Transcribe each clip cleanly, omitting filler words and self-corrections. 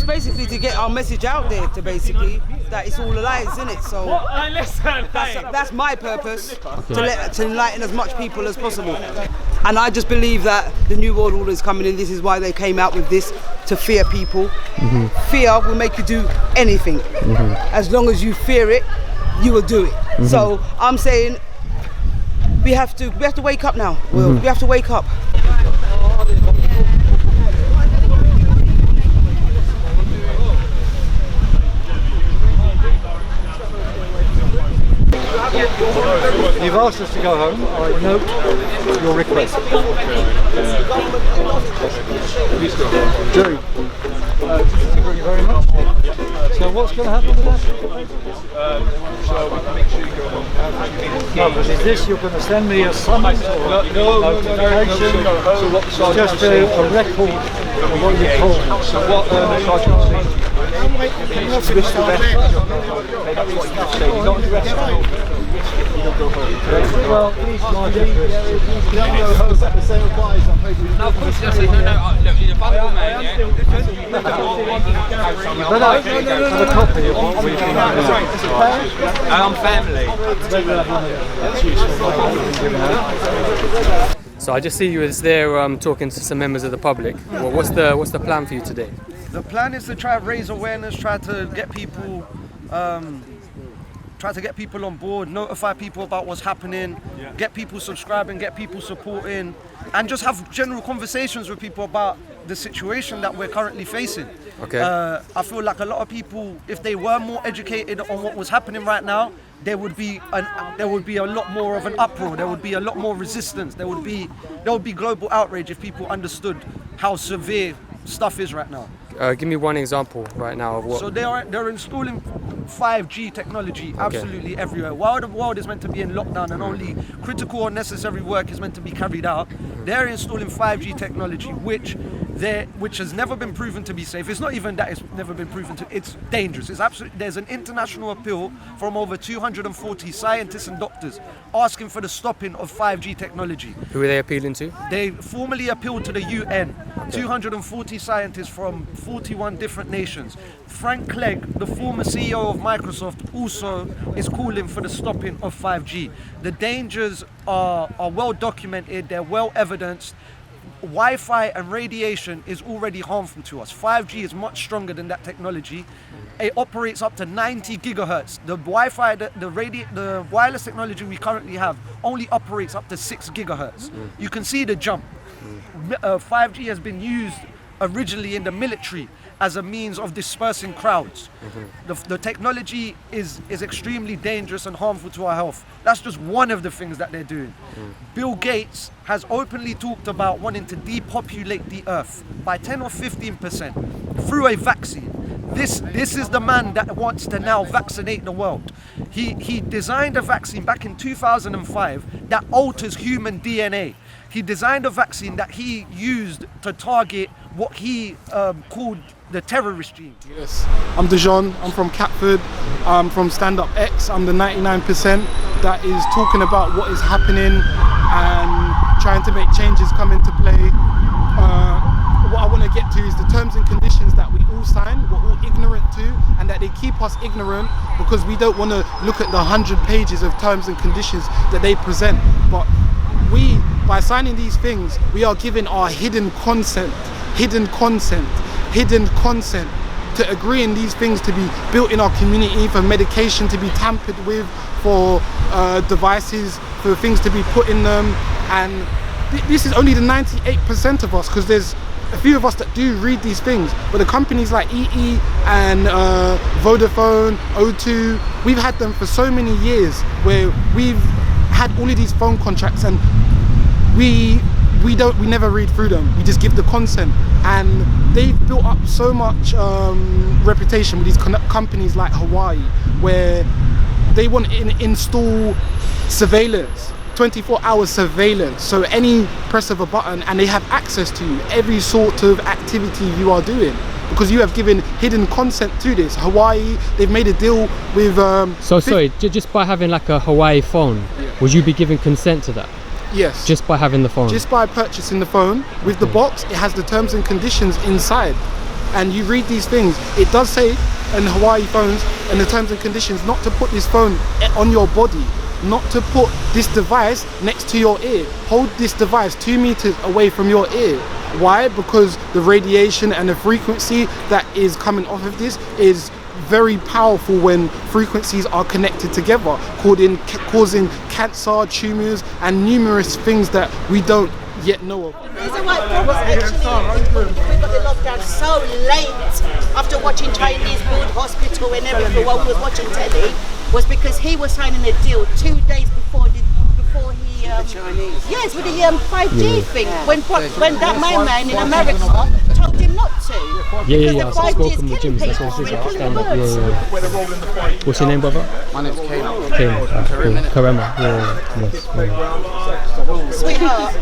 just basically to get our message out there, to basically that it's all lies, isn't it? So that's my purpose, to enlighten as much people as possible. And I just believe that the New World Order is coming in. This is why they came out with this, to fear people. Fear will make you do anything. As long as you fear it, you will do it. So I'm saying we have to wake up now. We have to wake up. You've asked us to go home. I note your request. Jerry, thank you very much. So what's going to happen with that? So we can make sure you go home. No, but is this, you're going to send me a summons or notification? So what the sergeant Just a record of what you told me. So what the sergeant was saying, risk the best. That's what you say. You're not arrested. You don't go home. Well, please, Sergeant. You don't go home, but the same applies. No, of course, look, you're a vulnerable man, yeah? No, have a copy of what we've been doing. I'm family. So I just see you was there talking to some members of the public. Well, what's the plan for you today? The plan is to try to raise awareness, try to get people on board, notify people about what's happening, get people subscribing, get people supporting, and just have general conversations with people about the situation that we're currently facing. Okay. I feel like a lot of people, if they were more educated on what was happening right now, there would be a lot more of an uproar. There would be a lot more resistance. There would be global outrage if people understood how severe stuff is right now. Give me one example right now of what. So they're installing 5G technology absolutely everywhere. While the world is meant to be in lockdown and only critical or necessary work is meant to be carried out, they're installing 5G technology, which has never been proven to be safe. It's not even that it's never been proven to. It's dangerous. It's absolutely. There's an international appeal from over 240 scientists and doctors asking for the stopping of 5G technology. Who are they appealing to? They formally appealed to the UN. 240 scientists from 41 different nations. Frank Clegg, the former CEO of Microsoft, also is calling for the stopping of 5G. The dangers are well documented, they're well evidenced. Wi-Fi and radiation is already harmful to us. 5G is much stronger than that technology. It operates up to 90 gigahertz. The Wi-Fi, the wireless technology we currently have only operates up to 6 gigahertz. You can see the jump. 5G has been used originally in the military as a means of dispersing crowds. The technology is extremely dangerous and harmful to our health. That's just one of the things that they're doing. Bill Gates has openly talked about wanting to depopulate the earth by 10 or 15% through a vaccine. This is the man that wants to now vaccinate the world. He designed a vaccine back in 2005 that alters human DNA. He designed a vaccine that he used to target what he called the terrorist gene. Yes, I'm Dejan, I'm from Catford, I'm from Stand Up X, I'm the 99% that is talking about what is happening and trying to make changes come into play. What I want to get to is the terms and conditions that we all sign, we're all ignorant to, and that they keep us ignorant because we don't want to look at the 100 pages of terms and conditions that they present. But by signing these things, we are giving our hidden consent to agreeing these things to be built in our community, for medication to be tampered with, for devices, for things to be put in them. And this is only the 98% of us, because there's a few of us that do read these things. But the companies like EE and Vodafone, O2, we've had them for so many years, where we've had all of these phone contracts and we never read through them. We just give the consent, and they've built up so much reputation with these companies like Hawaii, where they want to install surveillance, 24-hour surveillance. So any press of a button, and they have access to every sort of activity you are doing, because you have given hidden consent to this. Hawaii, they've made a deal with. Sorry, just by having like a Hawaii phone, would you be giving consent to that? Yes. Just by having the phone? Just by purchasing the phone with the box, it has the terms and conditions inside. and you read these things, it does say in Hawaii phones and the terms and conditions not to put this phone on your body, not to put this device next to your ear. Hold this device 2 meters away from your ear. Why? Because the radiation and the frequency that is coming off of this is very powerful when frequencies are connected together, causing cancer, tumours and numerous things that we don't yet know of. The reason why Paul was actually, we got the lockdown so late after watching Chinese food hospital and everything while we was watching telly, was because he was signing a deal 2 days before he yes, with the 5G thing. When that my man in America told him not to. Yeah. I've spoken with Jim. That's what it is. Yeah. What's your name, brother? My name's Kane. Karema. Yes. Sweetheart.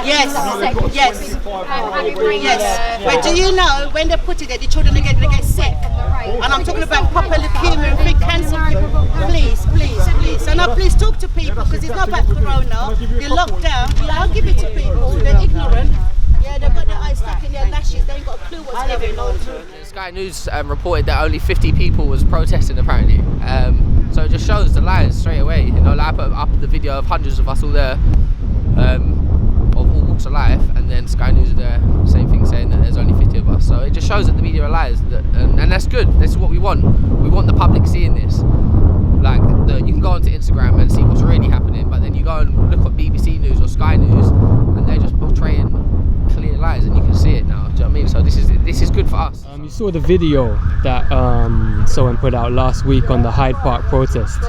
Yes. But do you know when they put it there, the children they get sick? And I'm talking about proper leukemia and big cancer. Please. So now please talk to people because it's not about corona. They're locked down. Yeah, I'll give it to people. They're ignorant. Yeah, they've got their eyes stuck in their lashes. They ain't got a clue what's going on. Sky News reported that only 50 people was protesting apparently. So it just shows the lies straight away. You know, like I put up the video of hundreds of us all there, of all walks of life, and then Sky News are there, same thing, saying that there's only 50 of us. So it just shows that the media are lies, and that's good. This is what we want. We want the public seeing this. Like, you can go onto Instagram and see what's really happening, but then you go and look at BBC News or Sky News, and they're just portraying clear lies, and you can see it now. Do you know what I mean? So this is good for us. You saw the video that someone put out last week on the Hyde Park protest.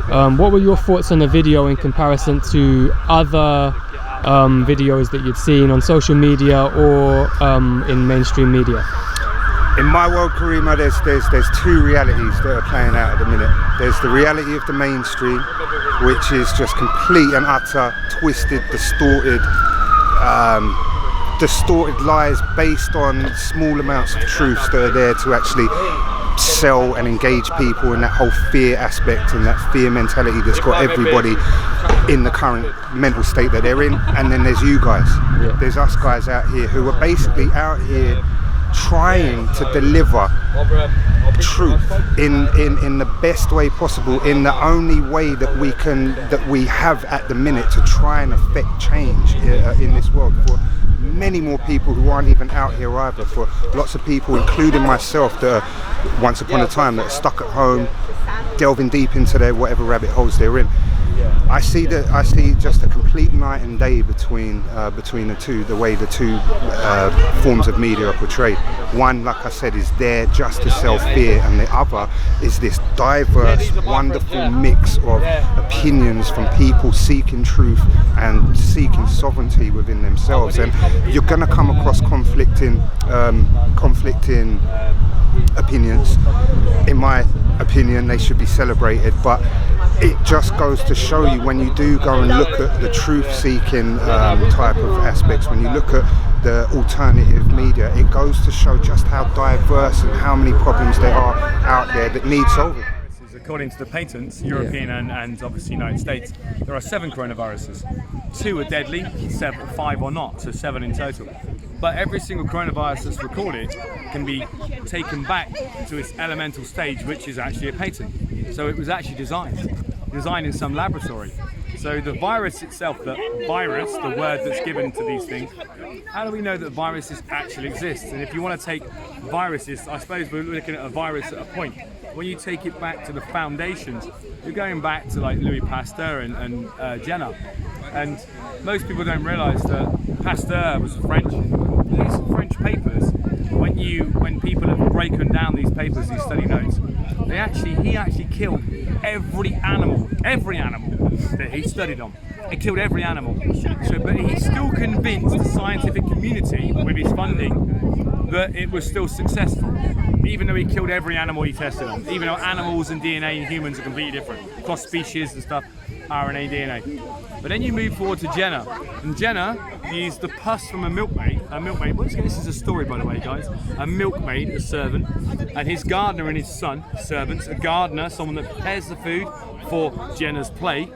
What were your thoughts on the video in comparison to other videos that you'd seen on social media or in mainstream media? In my world, Karima, there's two realities that are playing out at the minute. There's the reality of the mainstream, which is just complete and utter twisted, distorted lies based on small amounts of truths that are there to actually sell and engage people in that whole fear aspect and that fear mentality that's got everybody in the current mental state that they're in. And then there's you guys. There's us guys out here who are basically out here trying to deliver truth in the best way possible, in the only way that we have at the minute to try and affect change in this world for many more people who aren't even out here either, for lots of people including myself that are once upon a time that are stuck at home delving deep into their whatever rabbit holes they're in. I see just a complete night and day between the two, the way the two forms of media are portrayed. One, like I said, is there just to sell fear, and the other is this diverse, wonderful mix of opinions from people seeking truth and seeking sovereignty within themselves. And you're going to come across conflicting opinions. In my opinion, they should be celebrated, but it just goes to show you, when you do go and look at the truth-seeking type of aspects, when you look at the alternative media, it goes to show just how diverse and how many problems there are out there that need solving. According to the patents, European and obviously United States, there are 7 coronaviruses. 2 are deadly, 5 are not, so 7 in total. But every single coronavirus that's recorded can be taken back to its elemental stage, which is actually a patent. So it was actually designed in some laboratory. So the virus itself, the virus, the word that's given to these things, how do we know that viruses actually exist? And if you want to take viruses, I suppose we're looking at a virus at a point. When you take it back to the foundations, you're going back to like Louis Pasteur and Jenner. And most people don't realise that Pasteur was French. These French papers, when people have broken down these papers, these study notes, he actually killed every animal that he studied on. He killed every animal. But he's still convinced the scientific community, with his funding, that it was still successful, even though he killed every animal he tested on. Even though animals and DNA and humans are completely different, cross species and stuff, RNA, DNA. But then you move forward to Jenner, and Jenner used the pus from a milkmaid. This is a story, by the way, guys. A milkmaid, a servant, and his gardener and his son, servants. A gardener, someone that prepares the food for Jenner's plate,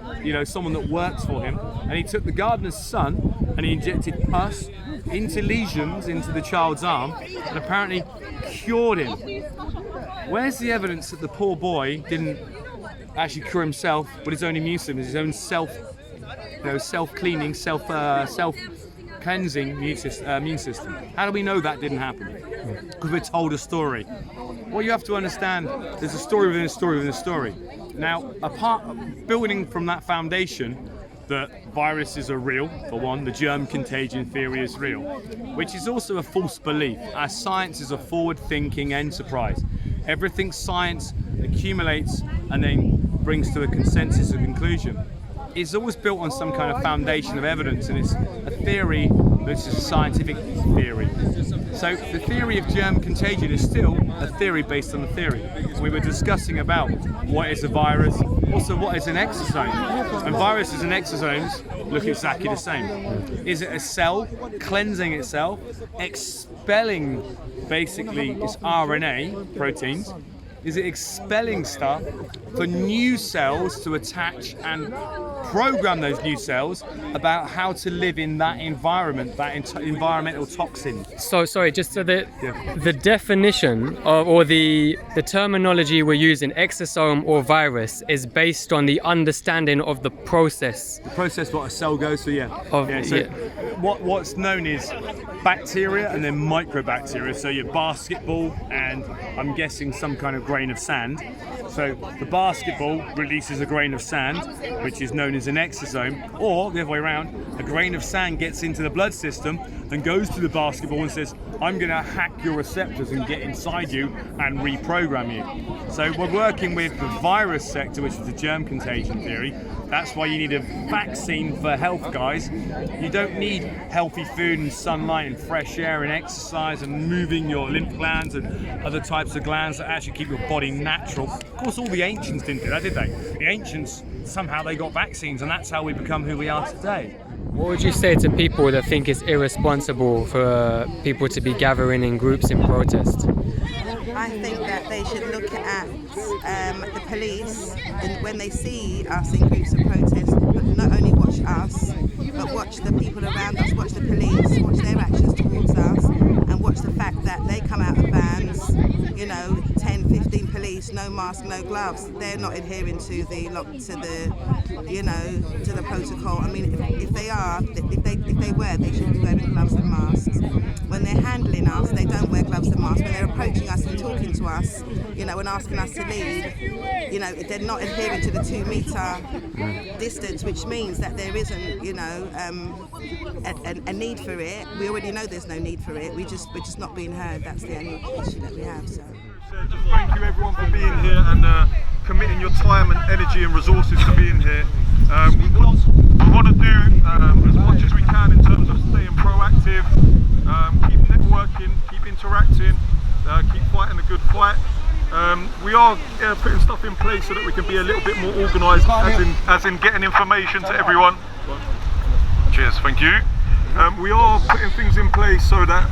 someone that works for him. And he took the gardener's son and he injected pus into lesions into the child's arm and apparently cured him. Where's the evidence that the poor boy didn't actually cure himself with his own immune system, his own self-cleaning, self-cleansing immune system? How do we know that didn't happen? Because we're told a story. Well, you have to understand, there's a story within a story within a story. Now, building from that foundation, that viruses are real, for one, the germ contagion theory is real, which is also a false belief, as science is a forward-thinking enterprise. Everything science accumulates and then brings to a consensus of conclusion. It's always built on some kind of foundation of evidence, and it's a theory that's a scientific theory. So the theory of germ contagion is still a theory based on a theory. We were discussing about what is a virus, also what is an exosome. And viruses and exosomes look exactly the same. Is it a cell cleansing itself, expelling basically its RNA proteins? Is it expelling stuff for new cells to attach and program those new cells about how to live in that environment, that environmental toxin? So sorry, just so the definition of, or the terminology we're using, exosome or virus, is based on the understanding of the process. The process what a cell goes through, What's known is bacteria and then microbacteria. So your basketball and I'm guessing some kind of grain of sand. So the basketball releases a grain of sand, which is known as an exosome, or the other way around, a grain of sand gets into the blood system and goes to the basketball and says, I'm going to hack your receptors and get inside you and reprogram you. So we're working with the virus sector, which is the germ contagion theory. That's why you need a vaccine for health, guys. You don't need healthy food and sunlight and fresh air and exercise and moving your lymph glands and other types of glands that actually keep your body natural. Of course, all the ancients didn't do that, did they? The ancients, somehow they got vaccines, and that's how we become who we are today. What would you say to people that think it's irresponsible for people to be gathering in groups in protest? I think that they should look at the police, and when they see us in groups of protest, but not only watch us, but watch the people around us, watch the police, watch their actions towards us, and watch the fact that they come out of vans, 10, 15 police, no mask, no gloves. They're not adhering to the protocol. I mean, if they were, they should be wearing gloves and masks. When they're handling us, they don't wear gloves and masks. When they're approaching us and talking to us, and asking us to leave, they're not adhering to the 2 meter distance, which means that there isn't, a need for it. We already know there's no need for it. We're just not being heard. That's the only issue that we have. So. Just thank you everyone for being here and committing your time and energy and resources to being here. We want to do as much as we can in terms of staying proactive, keep networking, keep interacting, keep fighting a good fight. We are putting stuff in place so that we can be a little bit more organised, as in getting information to everyone. Cheers, thank you. We are putting things in place so that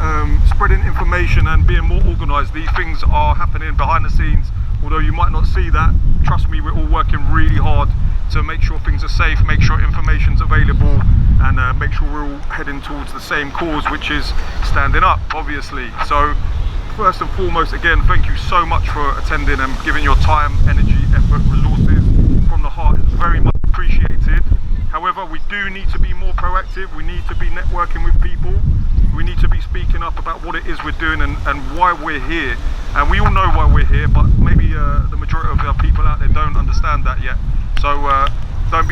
spreading information and being more organised, these things are happening behind the scenes. Although you might not see that, trust me, we're all working really hard to make sure things are safe, make sure information's available, and make sure we're all heading towards the same cause, which is standing up, obviously. So first and foremost, again, thank you so much for attending and giving your time, energy, effort, resources from the heart. It's very much appreciated. However, we do need to be more proactive. We need to be networking with people. We need to be speaking up about what it is we're doing and why we're here. And we all know why we're here, but maybe the majority of our people out there don't understand that yet. So don't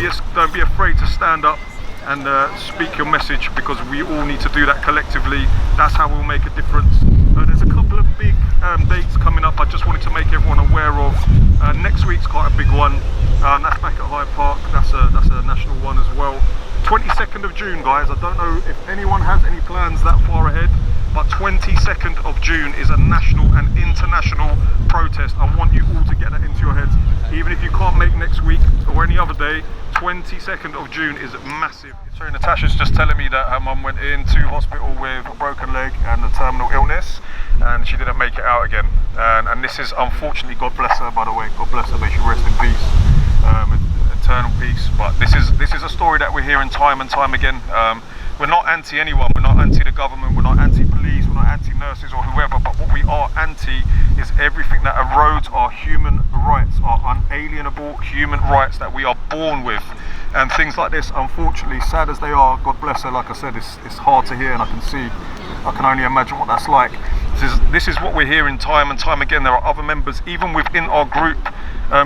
be afraid to stand up and speak your message, because we all need to do that collectively. That's how we'll make a difference. There's a couple of big dates coming up I just wanted to make everyone aware of. Next week's quite a big one. That's back at Hyde Park. That's a national one as well. 22nd of June, guys. I don't know if anyone has any plans that far ahead, but 22nd of June is a national and international protest. I want you all to get that into your heads. Even if you can't make next week or any other day, 22nd of June is massive. So Natasha's just telling me that her mum went into hospital with a broken leg and a terminal illness, and she didn't make it out again. And this is, unfortunately, God bless her, by the way, God bless her, may she rest in peace, eternal peace. But this is a story that we're hearing time and time again. We're not anti anyone, we're not anti the government, we're not anti-police, we're not anti-nurses or whoever, but what we are anti is everything that erodes our human rights, our unalienable human rights that we are born with. And things like this, unfortunately, sad as they are, God bless her, like I said, it's hard to hear, and I can only imagine what that's like. This is what we're hearing time and time again. There are other members, even within our group.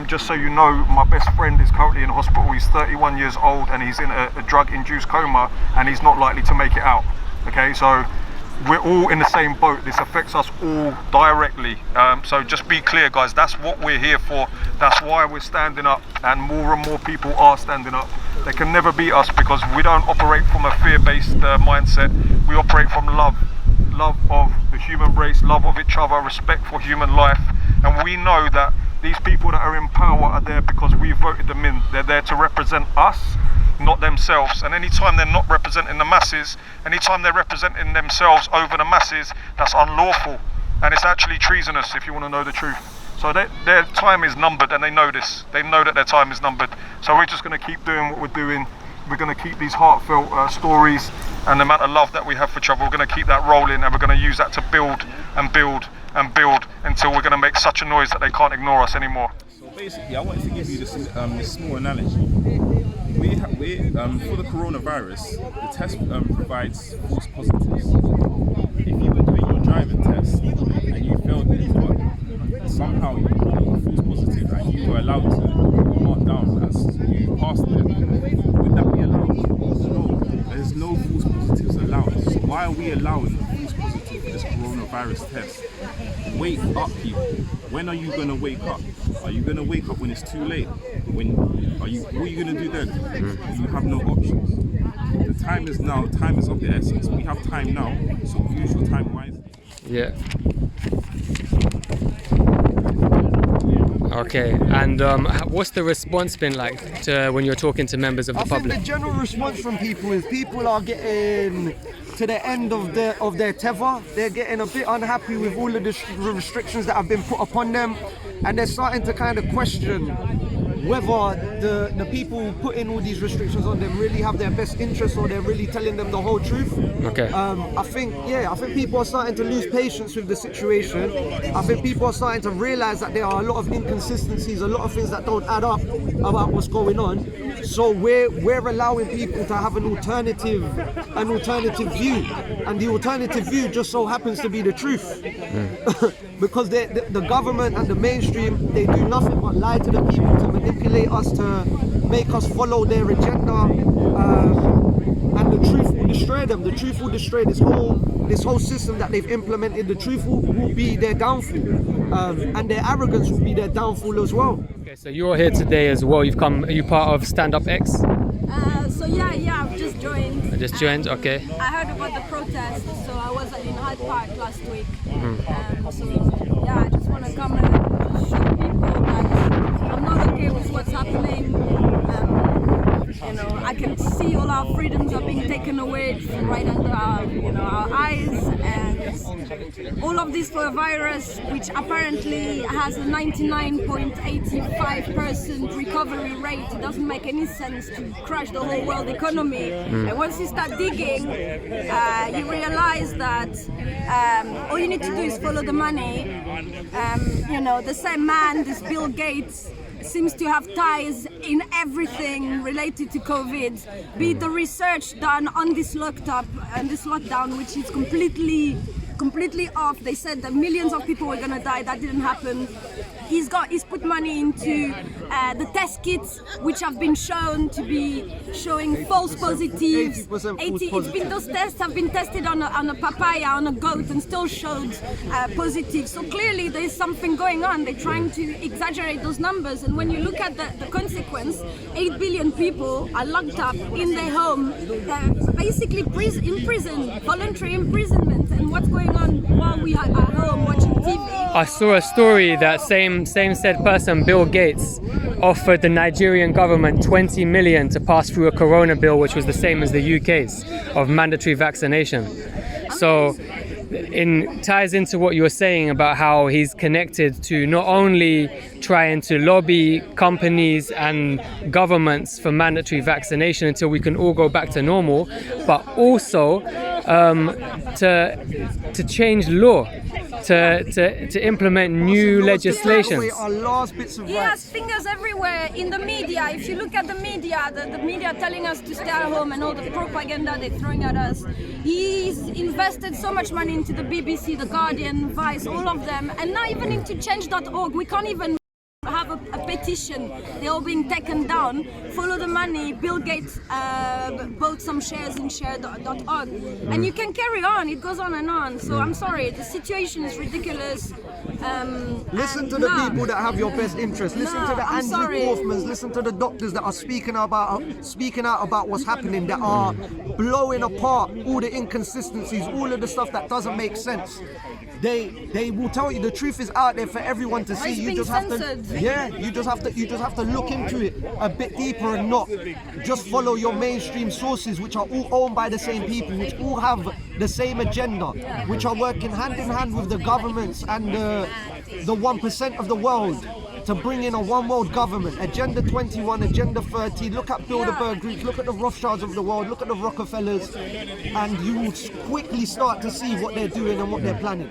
Just so you know, my best friend is currently in hospital. He's 31 years old and he's in a drug-induced coma, and he's not likely to make it out. Okay, so we're all in the same boat. This affects us all directly. So just be clear, guys, that's what we're here for. That's why we're standing up, and more people are standing up. They can never beat us because we don't operate from a fear-based mindset. We operate from love of the human race, love of each other, respect for human life. And we know that these people that are in power are there because we voted them in. They're there to represent us, not themselves. And anytime they're not representing the masses, anytime they're representing themselves over the masses, that's unlawful. And it's actually treasonous, if you want to know the truth. So their time is numbered, and they know this. They know that their time is numbered. So we're just going to keep doing what we're doing. We're going to keep these heartfelt stories and the amount of love that we have for each other. We're going to keep that rolling, and we're going to use that to build and build and build until we're going to make such a noise that they can't ignore us anymore. So basically, I wanted to give you this small analogy. We for the coronavirus, the test provides false positives. If you were doing your driving test and you failed it, but somehow you got a false positive and you were allowed to mark down as you passed it, would that be allowed? No, there's no false positives allowed. So why are we allowing a false positive for this coronavirus test? Wake up, people. When are you going to wake up? Are you going to wake up when it's too late? What are you going to do then? You have no options. The time is now. Time is of the essence. We have time now, so use your time wisely. Yeah. Okay, and what's the response been like when you're talking to members of the public? I think the general response from people is people are getting to the end of their tether. They're getting a bit unhappy with all of the restrictions that have been put upon them, and they're starting to kind of question whether the people putting all these restrictions on them really have their best interests, or they're really telling them the whole truth. Okay. I think people are starting to lose patience with the situation. I think people are starting to realise that there are a lot of inconsistencies, a lot of things that don't add up about what's going on. So we're allowing people to have an alternative view, and the alternative view just so happens to be the truth. Because the government and the mainstream, they do nothing but lie to the people, to manipulate us, to make us follow their agenda, and the truth will destroy them. The truth will destroy this whole system that they've implemented. The truth will be their downfall, and their arrogance will be their downfall as well. Okay, so you're here today as well. Are you part of Stand Up X? So yeah, I've just joined. I just joined, okay. I heard about the protest, so I was in Hyde Park last week. So yeah, I just want to come and show people that I'm not okay with what's happening. I can see all our freedoms are being taken away right under our eyes, and all of this for a virus which apparently has a 99.85% recovery rate. It doesn't make any sense to crash the whole world economy. And once you start digging, you realize that all you need to do is follow the money. The same man, this Bill Gates, seems to have ties in everything related to COVID, be it the research done on this lockdown, which is completely off. They said that millions of people were going to die. That didn't happen. He's put money into the test kits, which have been shown to be showing false positives. Those tests have been tested on a papaya, on a goat, and still showed positive. So clearly there is something going on. They're trying to exaggerate those numbers. And when you look at the consequence, 8 billion people are locked up in their home, basically in prison, voluntary imprisonment. And what's going on while we are at home watching TV? I saw a story that same said person, Bill Gates, offered the Nigerian government 20 million to pass through a corona bill, which was the same as the UK's, of mandatory vaccination. So ties into what you were saying about how he's connected to not only trying to lobby companies and governments for mandatory vaccination until we can all go back to normal, but also to change law, to implement new legislations. He has fingers everywhere in the media. If you look at the media, the media telling us to stay at home and all the propaganda they're throwing at us. He's invested so much money into the BBC, the Guardian, Vice, all of them, and now even into change.org. We can't even have a petition. They're all being taken down. Follow the money. Bill Gates bought some shares in share.org. And you can carry on. It goes on and on. So I'm sorry, the situation is ridiculous. Listen to the people that have your best interest. Listen to the Andrew Kaufmans. Listen to the doctors that are speaking out about what's happening, that are blowing apart all the inconsistencies, all of the stuff that doesn't make sense. They will tell you the truth is out there for everyone to see. You just have to look into it a bit deeper and not just follow your mainstream sources, which are all owned by the same people, which all have the same agenda, which are working hand in hand with the governments and the 1% of the world to bring in a one world government. Agenda 21, Agenda 30, look at Bilderberg groups, look at the Rothschilds of the world, look at the Rockefellers, and you will quickly start to see what they're doing and what they're planning.